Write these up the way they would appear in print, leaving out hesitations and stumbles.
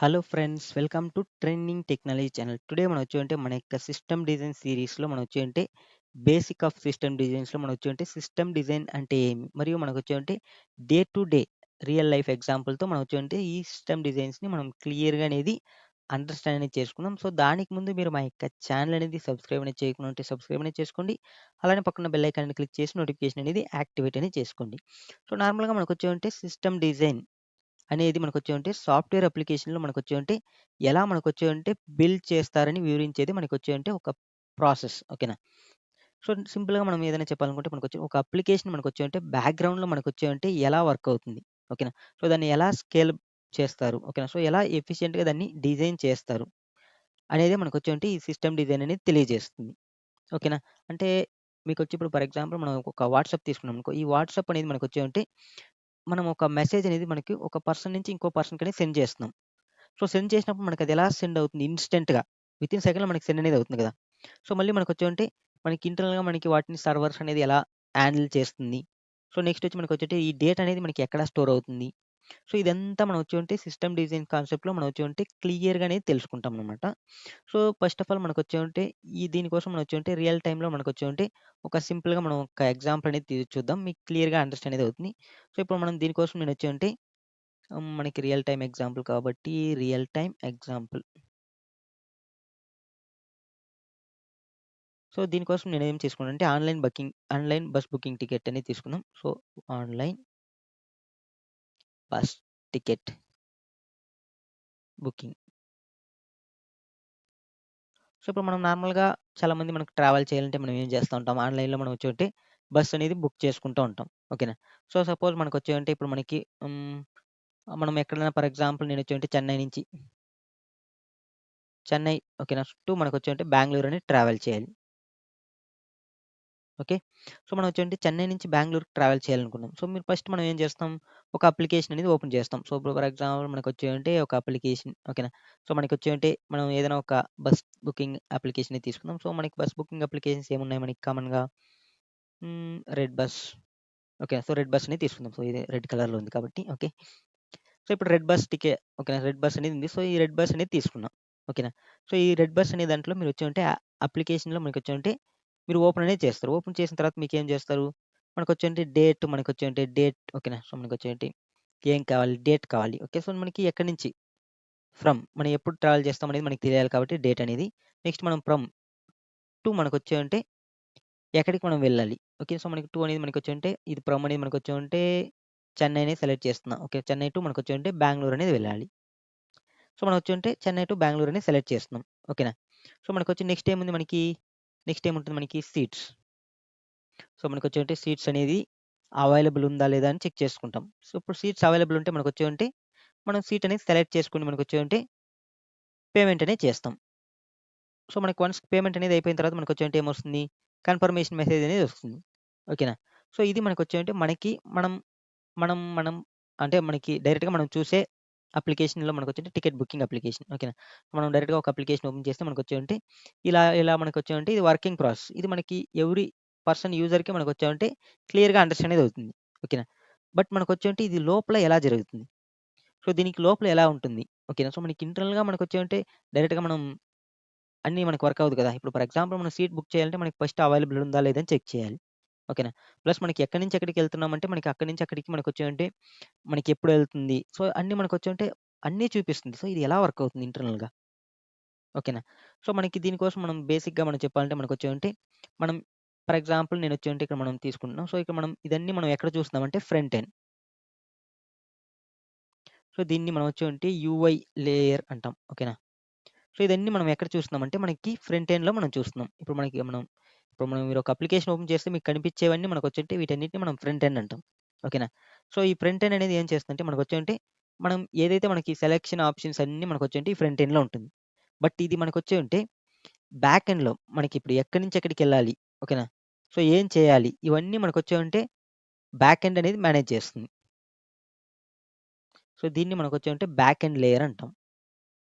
Hello friends, welcome to trending technology channel. Today మనం వచ్చి మన యొక్క సిస్టమ్ డిజైన్ సిరీస్‌లో మనం వచ్చి బేసిక్ ఆఫ్ సిస్టమ్ డిజైన్స్‌లో మనం వచ్చి సిస్టమ్ డిజైన్ అంటే ఏమి? మరియు మనకు వచ్చి day to day real life ఎగ్జాంపుల్‌తో మనం వచ్చి ఈ సిస్టమ్ డిజైన్స్‌ని మనం క్లియర్‌గా అనేది అండర్‌స్టాండ్ అనేది చేసుకుందాం. సో, దానికి ముందు మీరు మా యొక్క ఛానల్ అనేది సబ్స్క్రైబ్ అనేది చేయకుండా ఉంటే సబ్స్క్రైబ్ అనేది చేసుకోండి. అలానే పక్కన బెల్ ఐకాన్ క్లిక్ చేసి నోటిఫికేషన్ అనేది యాక్టివేట్ అనేది చేసుకోండి. సో, నార్మల్‌గా మనకు వచ్చి సిస్టమ్ డిజైన్ అనేది మనకొచ్చేవంటే సాఫ్ట్‌వేర్ అప్లికేషన్‌లో మనకొచ్చేవంటే ఎలా మనకొచ్చేవంటే బిల్డ్ చేస్తారని వివరించేది మనకొచ్చేవంటే ఒక ప్రాసెస్. ఓకేనా? సో, సింపుల్‌గా మనం ఏదైనా చెప్పాలనుకుంటే ఒక అప్లికేషన్ మనకొచ్చేవంటే బ్యాక్‌గ్రౌండ్‌లో మనకొచ్చేవంటే ఎలా వర్క్ అవుతుంది. ఓకేనా? సో, దాన్ని ఎలా స్కేల్ చేస్తారు. ఓకేనా? సో, ఎలా ఎఫిషియంట్‌గా దాన్ని డిజైన్ చేస్తారు అనేదే మనకొచ్చేవంటే ఈ సిస్టమ్ డిజైన్ అనేది తెలియజేస్తుంది. ఓకేనా? అంటే మీకొచ్చి ఇప్పుడు ఫర్ ఎగ్జాంపుల్ మనం ఒక వాట్సాప్ తీసుకున్నామనుకో. ఈ వాట్సాప్ అనేది మనకొచ్చేవంటే మనం ఒక మెసేజ్ అనేది మనకి ఒక పర్సన్ నుంచి ఇంకో పర్సన్‌కని సెండ్ చేస్తున్నాం. సో, సెండ్ చేసినప్పుడు మనకది ఎలా సెండ్ అవుతుంది ఇన్‌స్టంట్‌గా వితిన్ సెకండ్‌లో మనకి సెండ్ అనేది అవుతుంది కదా! సో, మళ్ళీ మనకొచ్చేవంటే మనకి ఇంటర్నల్‌గా మనకి వాటిని సర్వర్స్ అనేది ఎలా హ్యాండిల్ చేస్తుంది. సో, నెక్స్ట్ వచ్చి మనకొచ్చేటి ఈ డేటా అనేది మనకి ఎక్కడ స్టోర్ అవుతుంది. సో, ఇదంతా మనం వచ్చి సిస్టమ్ డిజైన్ కాన్సెప్ట్‌లో మనం వచ్చి క్లియర్‌గా అనేది తెలుసుకుంటామనమాట. సో, ఫస్ట్ ఆఫ్ ఆల్ మనకొచ్చేవంటే దీనికోసం మనం వచ్చేవంటే రియల్ టైమ్‌లో మనకొచ్చేవంటే ఒక సింపుల్‌గా మనం ఒక ఎగ్జాంపుల్ అనేది చూద్దాం. మీకు క్లియర్‌గా అండర్‌స్టాండ్ అనేది అవుతుంది. సో, ఇప్పుడు మనం దీనికోసం నేనొచ్చేవంటే మనకి రియల్ టైమ్ ఎగ్జాంపుల్ కాబట్టి రియల్ టైమ్ ఎగ్జాంపుల్. సో, దీనికోసం నేనేం తీసుకున్నానంటే ఆన్‌లైన్ బస్ బుకింగ్ టికెట్ అనేది తీసుకుందాం. So, online bus ticket booking. So, ఇప్పుడు మనం నార్మల్‌గా చాలామంది మనకు ట్రావెల్ చేయాలంటే మనం ఏం చేస్తా ఉంటాం ఆన్‌లైన్‌లో మనం వచ్చేవంటే బస్ అనేది బుక్ చేసుకుంటూ ఉంటాం. ఓకేనా? సో, సపోజ్ మనకొచ్చేవంటే ఇప్పుడు మనకి మనం ఎక్కడైనా ఫర్ ఎగ్జాంపుల్ నేనొచ్చేవంటే చెన్నై ఓకేనా? టు మనకొచ్చేవంటే బెంగుళూరు అని ట్రావెల్ చేయాలి. ఓకే. సో, మనం వచ్చేంటి చెన్నై నుంచి బెంగుళూరుకి ట్రావెల్ చేయాలనుకున్నాం. సో, మీరు ఫస్ట్ మనం ఏం చేస్తాం, ఒక అప్లికేషన్ అనేది ఓపెన్ చేస్తాం. సో, ఇప్పుడు ఫర్ ఎగ్జాంపుల్ మనకొచ్చేయంటే ఒక అప్లికేషన్ ఓకేనా. సో, మనకొచ్చేయంటే మనం ఏదైనా ఒక బస్ బుకింగ్ అప్లికేషన్‌ని తీసుకుందాం. సో, మనకి బస్ బుకింగ్ అప్లికేషన్స్ ఏమున్నాయి మనకి కామన్‌గా red bus. Okay. So, red bus అనేది తీసుకుందాం. సో, ఇది రెడ్ కలర్‌లో ఉంది కాబట్టి ఓకే. సో, ఇప్పుడు రెడ్ బస్ ఓకేనా. రెడ్ బస్ అనేది ఉంది. సో, ఈ రెడ్ బస్ అనేది తీసుకున్నాం. ఓకేనా. సో, ఈ రెడ్ బస్ అనే దాంట్లో మీరొచ్చేమంటే అప్లికేషన్‌లో మనకొచ్చేమంటే మీరు ఓపెన్ అనేది చేస్తారు. ఓపెన్ చేసిన తర్వాత మీకేం చేస్తారు? మనకొచ్చేంటి డేట్ ఓకేనా. సో, మనకొచ్చేంటి ఏం కావాలి? డేట్ కావాలి. ఓకే. సో, మనకి ఎక్కడి నుంచి మనం ఎప్పుడు ట్రావెల్ చేస్తాం అనేది మనకు తెలియాలి కాబట్టి డేట్ అనేది. నెక్స్ట్ మనం టు మనకొచ్చేమంటే ఎక్కడికి మనం వెళ్ళాలి. ఓకే. సో, మనకి టు అనేది మనకొచ్చేమంటే ఇది అనేది మనకొచ్చేమంటే చెన్నై అనేది సెలెక్ట్ చేస్తున్నా. ఓకే. చెన్నై టు మనకొచ్చేమంటే బెంగుళూరు అనేది వెళ్ళాలి. సో, మనం వచ్చుంటే చెన్నై టు బెంగుళూరు అని సెలెక్ట్ చేస్తున్నాం. ఓకేనా? సో, మనకొచ్చి నెక్స్ట్ ఏముంటుంది మనకి సీట్స్. సో, మనకొచ్చేంటి సీట్స్ అనేది అవైలబుల్ ఉందా? లేదా? అని చెక్ చేసుకుంటాం. సో, ఇప్పుడు సీట్స్ అవైలబుల్ ఉంటే మనకొచ్చేవంటే మనం సీట్ అనేది సెలెక్ట్ చేసుకొని మనకొచ్చేవంటే పేమెంట్ అనేది చేస్తాం. సో, మనకి వన్స్ పేమెంట్ అనేది అయిపోయిన తర్వాత మనకొచ్చేవంటే ఏమొస్తుంది? కన్ఫర్మేషన్ మెసేజ్ అనేది వస్తుంది. ఓకేనా? సో, ఇది మనకొచ్చేవంటే మనం మనం మనం అంటే మనకి డైరెక్ట్‌గా మనం చూసే అప్లికేషన్‌లో మనకొచ్చేంటి టికెట్ బుకింగ్ అప్లికేషన్. ఓకేనా. మనం డైరెక్ట్‌గా ఒక అప్లికేషన్ ఓపెన్ చేస్తే మనకొచ్చేవంటే ఇలా మనకొచ్చేవంటే ఇది వర్కింగ్ ప్రాసెస్. ఇది మనకి ఎవ్రి పర్సన్ యూజర్‌కి మనకొచ్చేవంటే క్లియర్‌గా అండర్‌స్టాండ్ అనేది అవుతుంది. ఓకేనా. బట్ మనకొచ్చేవంటే ఇది లోపల ఎలా జరుగుతుంది? సో, దీనికి లోపల ఎలా ఉంటుంది? ఓకేనా. సో, మనకి ఇంటర్నల్‌గా మనకొచ్చేవంటే డైరెక్ట్‌గా అన్నీ మనకు వర్క్ అవ్వదు కదా! ఇప్పుడు ఫర్ ఎగ్జాంపుల్ మనం సీట్ బుక్ చేయాలంటే మనకి ఫస్ట్ అవైలబుల్ ఉందా? లేదా? అని చెక్ చేయాలి. ఓకేనా. ప్లస్ మనకి ఎక్కడి నుంచి ఎక్కడికెళ్తున్నామంటే మనకి అక్కడి నుంచి అక్కడికి మనకొచ్చేవంటే మనకెప్పుడెళ్తుంది? సో, అన్నీ మనకొచ్చేంటే అన్నీ చూపిస్తుంది. సో, ఇది ఎలా వర్క్ అవుతుంది ఇంటర్నల్‌గా. ఓకేనా. సో, మనకి దీనికోసం మనం బేసిక్‌గా మనం చెప్పాలంటే మనకొచ్చేవంటే మనం ఫర్ ఎగ్జాంపుల్ నేనొచ్చేవంటే ఇక్కడ మనం తీసుకుంటున్నాం. సో, ఇక్కడ ఇదన్నీ మనం ఎక్కడ చూస్తున్నామంటే ఫ్రంట్ ఎండ్. సో, దీన్ని మనం వచ్చేవంటే యూఐ లేయర్ అంటాం. ఓకేనా. సో, ఇదన్నీ మనం ఎక్కడ చూస్తున్నామంటే మనకి ఫ్రంట్ ఎండ్‌లో మనం చూస్తున్నాం. ఇప్పుడు మనం మీరు ఒక అప్లికేషన్ ఓపెన్ చేస్తే మీకు కనిపించేవన్నీ మనకొచ్చేంటి వీటన్నిటిని మనం ఫ్రంట్ ఎండ్ అంటాం. ఓకేనా. సో, ఈ ఫ్రంట్ ఎండ్ అనేది ఏం చేస్తుందంటే మనకొచ్చేంటి మనం ఏదైతే మనకి సెలక్షన్ ఆప్షన్స్ అన్నీ మనకొచ్చేంటి ఫ్రంట్ ఎండ్‌లో ఉంటుంది. బట్ ఇది మనకొచ్చేంటి బ్యాక్ ఎండ్‌లో మనకిప్పుడు ఎక్కడి నుంచి ఎక్కడికెళ్ళాలి. ఓకేనా. సో, ఏం చేయాలి? ఇవన్నీ మనకొచ్చేవంటే బ్యాక్ ఎండ్ అనేది మేనేజ్ చేస్తుంది. సో, దీన్ని మనకొచ్చేవంటే బ్యాక్ ఎండ్ లేయర్ అంటాం.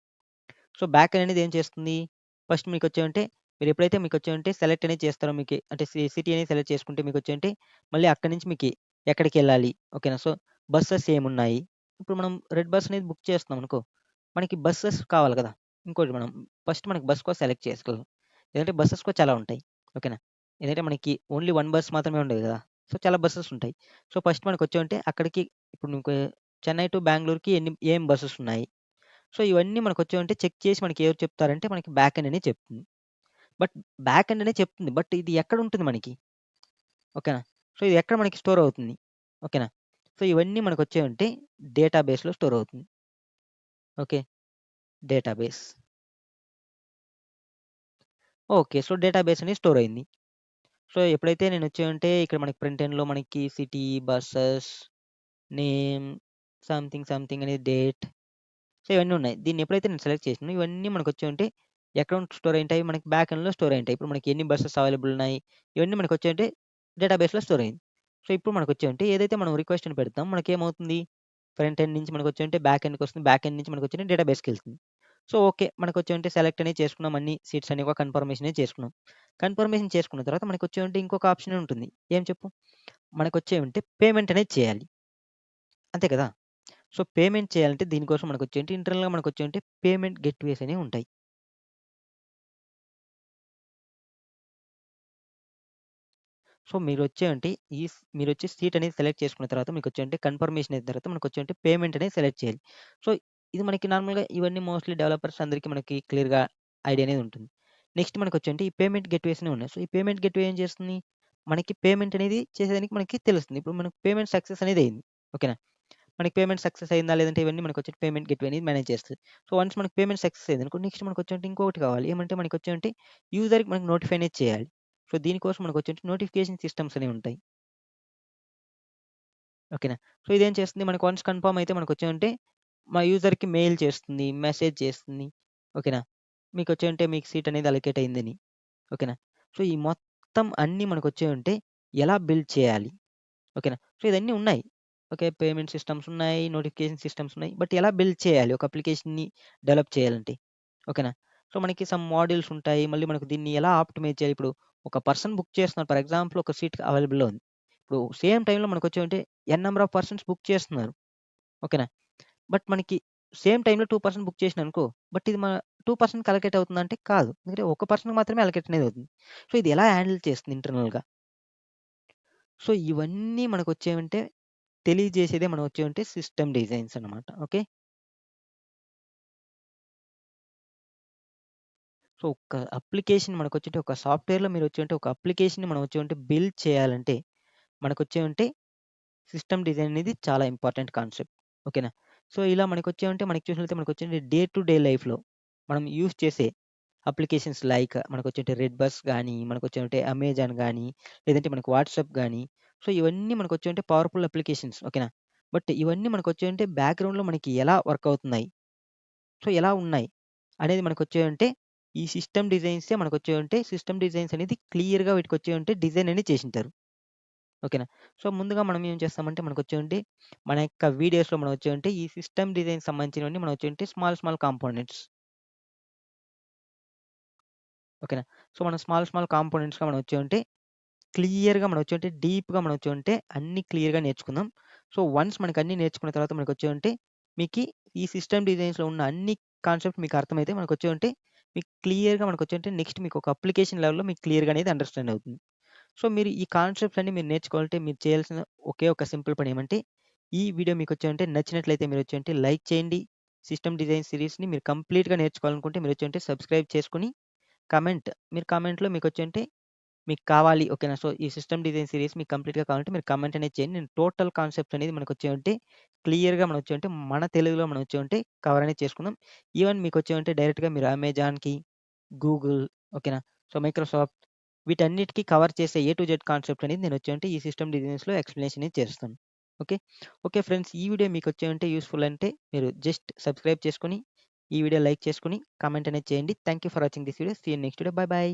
సో, బ్యాక్ ఎండ్ అనేది ఏం చేస్తుంది? ఫస్ట్ మీకొచ్చేవంటే మీరెప్పుడైతే మీకొచ్చేవంటే సెలెక్ట్ అనేది చేస్తారో అంటే సిటీ అనేది సెలెక్ట్ చేసుకుంటే మీకొచ్చేవంటే మళ్ళీ అక్కడి నుంచి ఎక్కడికెళ్ళాలి. ఓకేనా. సో, బసెస్ ఏమున్నాయి. ఇప్పుడు మనం రెడ్ బస్ అనేది బుక్ చేస్తున్నాం అనుకో. మనకి బసెస్ కావాలి కదా! ఇంకోటి మనం ఫస్ట్ మనకి బస్ కోడ్ సెలెక్ట్ చేసుకోవాలి. ఎందుకంటే బసెస్ కూడా చాలా ఉంటాయి. ఓకేనా? ఎందుకంటే మనకి ఓన్లీ 1 బస్ మాత్రమే ఉండదు కదా! సో, చాలా బసెస్ ఉంటాయి. సో, ఫస్ట్ మనకొచ్చామంటే అక్కడికి ఇప్పుడు మీకు చెన్నై టు బెంగుళూరుకి ఏం బసెస్ ఉన్నాయి. సో, ఇవన్నీ మనకొచ్చామంటే చెక్ చేసి మనకి ఎవరు చెప్తారంటే మనకి బ్యాక్ ఎండ్ అనే చెప్తుంది. బట్ బ్యాక్ ఎండ్ అనే చెప్తుంది. బట్ ఇది ఎక్కడుంటుంది మనకి? ఓకేనా? సో, ఇది ఎక్కడ మనకి స్టోర్ అవుతుంది? ఓకేనా? సో, ఇవన్నీ మనకొచ్చాయంటే డేటాబేస్‌లో స్టోర్ అవుతుంది. Okay. Database. Okay. So, database అనేది స్టోర్ అయింది. సో, ఎప్పుడైతే నేనొచ్చానంటే ఇక్కడ మనకి ఫ్రంట్ ఎండ్‌లో మనకి సిటీ, బసెస్, నేమ్, సంథింగ్ అనేది డేట్. సో, ఇవన్నీ ఉన్నాయి. దీన్ని ఎప్పుడైతే నేను సెలెక్ట్ చేసానో ఇవన్నీ మనకొచ్చాయంటే ఎక్కడ స్టోర్ అయ్యుంటాయి? మనకి బ్యాక్ ఎండ్‌లో స్టోర్ అయ్యుంటాయి. ఇప్పుడు మనకి ఎన్ని బసెస్ అవైలబుల్ ఉన్నాయి? ఇవన్నీ మనకొచ్చాయంటే డేటాబేస్‌లో స్టోర్ అయింది. సో, ఇప్పుడు మనకొచ్చాయంటే ఏదైతే మనం రిక్వెస్ట్ అని పెడతామో మనకేమవుతుంది? ఫ్రంట్ ఎండ్ నుంచి మనకొచ్చాయంటే బ్యాక్ ఎండ్‌కొస్తుంది. బ్యాక్ ఎండ్ నుంచి మనకొచ్చింటే డేటాబేస్‌కెళ్తుంది. So, okay. మనకొచ్చాయంటే సెలెక్ట్ అనేది చేసుకున్నాం. అన్ని సీట్స్ అన్ని కూడా కన్ఫర్మేషన్ అనేది చేసుకున్నాం. కన్ఫర్మేషన్ చేసుకున్న తర్వాత మనకొచ్చాయంటే ఇంకొక ఆప్షన్ ఉంటుంది. ఏం చెప్పు? మనకొచ్చేవంటే పేమెంట్ అనేది చేయాలి. అంతే కదా! సో, పేమెంట్ చేయాలంటే దీనికోసం మనకొచ్చేంటి ఇంటర్నల్‌గా మనకొచ్చేంటి పేమెంట్ గేట్‌వేస్ అనేవి ఉంటాయి. సో, మీరొచ్చేయంటే మీరొచ్చి సీట్ అనేది సెలెక్ట్ చేసుకున్న తర్వాత మీకొచ్చేంటి కన్ఫర్మేషన్ అయిన తర్వాత మనకొచ్చేంటి పేమెంట్ అనేది సెలెక్ట్ చేయాలి. సో, ఇది మనకి నార్మల్‌గా ఇవన్నీ మోస్ట్‌లీ డెవలపర్స్ అందరికి మనకి క్లియర్‌గా ఐడియా అనేది ఉంటుంది. నెక్స్ట్ మనకొచ్చేంటి ఈ పేమెంట్ గేట్‌వేస్ అనేవి ఉన్నాయి. సో, ఈ పేమెంట్ గేట్‌వే ఏం చేస్తుంది? మనకి పేమెంట్ అనేది చేసేదానికి మనకి తెలుస్తుంది. ఇప్పుడు మనకు పేమెంట్ సక్సెస్ అనేది అయింది. ఓకేనా? మనకి పేమెంట్ సక్సెస్ అయిందా? లేదంటే ఇవన్నీ మనకొచ్చి పేమెంట్ గేట్‌వే అనేది మేనేజ్ చేస్తది. సో, వన్స్ మనకి పేమెంట్ సక్సెస్ అయిందనుకో నెక్స్ట్ మనకొచ్చేంటి ఇంకొకటి కావాలి. ఏమంటే మనకొచ్చేంటి యూజర్‌కి మనకి నోటిఫై అనేది చేయాలి. సో, దీనికోసం మనకొచ్చేంటి నోటిఫికేషన్ సిస్టమ్స్ అనేవి ఉంటాయి. ఓకేనా? సో, ఇదేం చేస్తుంది మనకు వన్స్ కన్ఫర్మ్ అయితే మనకొచ్చేంటి మా యూజర్‌కి మెయిల్ చేస్తుంది, మెసేజ్ చేస్తుంది. ఓకేనా? మీకొచ్చేంటి మీకు సీట్ అనేది అలొకేట్ అయిందని. ఓకేనా? సో, ఈ మొత్తం అన్నీ మనకొచ్చేవుంటే ఎలా బిల్డ్ చేయాలి? ఓకేనా? సో, ఇదన్నీ ఉన్నాయి. ఓకే. పేమెంట్ సిస్టమ్స్ ఉన్నాయి. నోటిఫికేషన్ సిస్టమ్స్ ఉన్నాయి. బట్ ఎలా బిల్డ్ చేయాలి ఒక అప్లికేషన్‌ని డెవలప్ చేయాలంటే? ఓకేనా? సో, మనకి సమ్ మోడ్యూల్స్ ఉంటాయి. మళ్ళీ మనకు దీన్ని ఎలా ఆప్టిమైజ్ చేయాలి? ఇప్పుడు ఒక పర్సన్ బుక్ చేస్తున్నారు. ఫర్ ఎగ్జాంపుల్ ఒక సీట్ అవైలబుల్‌లో ఉంది. ఇప్పుడు సేమ్ టైమ్‌లో మనకొచ్చేవంటే ఎన్ నంబర్ ఆఫ్ పర్సన్స్ బుక్ చేస్తున్నారు. ఓకేనా? బట్ మనకి సేమ్ టైమ్‌లో 2 పర్సన్ బుక్ చేసినారనుకో, బట్ ఇది మన 2 పర్సన్‌కి అలొకేట్ అవుతుందంటే కాదు. ఎందుకంటే ఒక పర్సన్‌కి మాత్రమే అలొకేట్ అనేది అవుతుంది. సో, ఇది ఎలా హ్యాండిల్ చేస్తుంది ఇంటర్నల్‌గా? సో, ఇవన్నీ మనకొచ్చేవంటే తెలియజేసేదే మనం వచ్చేవంటే సిస్టమ్ డిజైన్స్ అన్నమాట. ఓకే. సో, ఒక అప్లికేషన్ మనకొచ్చేంటి ఒక సాఫ్ట్‌వేర్‌లో మీరొచ్చేంటి ఒక అప్లికేషన్‌ని మనం వచ్చేవంటే బిల్డ్ చేయాలంటే, మనకొచ్చేవంటే సిస్టమ్ డిజైన్ అనేది చాలా ఇంపార్టెంట్ కాన్సెప్ట్. ఓకేనా? సో, ఇలా మనకొచ్చేవంటే మనకి చూసినట్లయితే మనకొచ్చేంటి డే టు డే లైఫ్‌లో మనం యూజ్ చేసే అప్లికేషన్స్ లైక్ మనకొచ్చేంటి రెడ్ బస్ గానీ, మనకొచ్చేంటి అమెజాన్ గానీ, లేదంటే మనకు వాట్సాప్ గానీ, సో, ఇవన్నీ మనకొచ్చేంటి పవర్‌ఫుల్ అప్లికేషన్స్. ఓకేనా? బట్ ఇవన్నీ మనకొచ్చేంటి బ్యాక్‌గ్రౌండ్‌లో మనకి ఎలా వర్క్ అవుతున్నాయి? సో, ఎలా ఉన్నాయి? అనేది మనకొచ్చేవంటే ఈ సిస్టమ్ డిజైన్సే మనకొచ్చేవంటే సిస్టమ్ డిజైన్స్ అనేది క్లియర్‌గా వీటికొచ్చేవంటే డిజైన్ అనేది చేసుంటారు. ఓకేనా? సో, ముందుగా మనం ఏం చేస్తామంటే మనకొచ్చేవంటే మన యొక్క వీడియోస్‌లో మనం వచ్చేవంటే ఈ సిస్టమ్ డిజైన్‌కి సంబంధించినవన్నీ మనం వచ్చేవంటే స్మాల్ కాంపోనెంట్స్. ఓకేనా? సో, మనం స్మాల్ కాంపోనెంట్స్‌గా మనం వచ్చేవంటే క్లియర్‌గా మనం వచ్చేవంటే డీప్‌గా మనం వచ్చేవంటే అన్నీ క్లియర్‌గా నేర్చుకుందాం. సో, వన్స్ మనకన్నీ నేర్చుకున్న తర్వాత మనకొచ్చేవంటే మీకి ఈ సిస్టమ్ డిజైన్స్‌లో ఉన్న అన్ని కాన్సెప్ట్ మీకు అర్థమైతే మనకొచ్చేవంటే మీకు క్లియర్‌గా మనకొచ్చేవంటే నెక్స్ట్ మీకు ఒక అప్లికేషన్ లెవెల్‌లో మీకు క్లియర్‌గా అనేది అండర్‌స్టాండ్ అవుతుంది. సో, మీరు ఈ కాన్సెప్ట్స్ అన్నీ మీరు నేర్చుకోవాలంటే మీరు చేయాల్సిన ఒకే ఒక సింపుల్ పనేమంటే ఈ వీడియో మీకొచ్చేవంటే నచ్చినట్లయితే మీరొచ్చేవంటే లైక్ చేయండి. సిస్టమ్ డిజైన్ సీరీస్‌ని మీరు కంప్లీట్‌గా నేర్చుకోవాలనుకుంటే మీరొచ్చేవంటే సబ్స్క్రైబ్ చేసుకొని మీరు కామెంట్‌లో మీకొచ్చేంటి మీకు కావాలి ఓకేనా. సో, ఈ సిస్టమ్ డిజైన్ సీరీస్ మీకు కంప్లీట్‌గా కావాలంటే మీరు కామెంట్ అనేది చేయండి. నేను టోటల్ కాన్సెప్ట్ అనేది మనకొచ్చేవంటే క్లియర్‌గా మనం వచ్చేవంటే మన తెలుగులో మనం వచ్చేవంటే కవర్ అనేది చేసుకుందాం. ఈవెన్ మీకొచ్చేవంటే డైరెక్ట్‌గా మీరు అమెజాన్‌కి, గూగుల్ ఓకేనా. సో, మైక్రోసాఫ్ట్ వీటన్నిటికి కవర్ చేసే ఏ టు జెడ్ కాన్సెప్ట్ అనేది నేనొచ్చేవంటే ఈ సిస్టమ్ డిజైన్స్‌లో ఎక్స్‌ప్లనేషన్ అనేది చేస్తాను. ఓకే. ఓకే ఫ్రెండ్స్ ఈ వీడియో మీకొచ్చేవంటే యూజ్‌ఫుల్ అంటే మీరు జస్ట్ సబ్స్క్రైబ్ చేసుకొని, ఈ వీడియో లైక్ చేసుకొని, కామెంట్ అనేది చేయండి. Thank you for watching this video. See you next video. Bye by.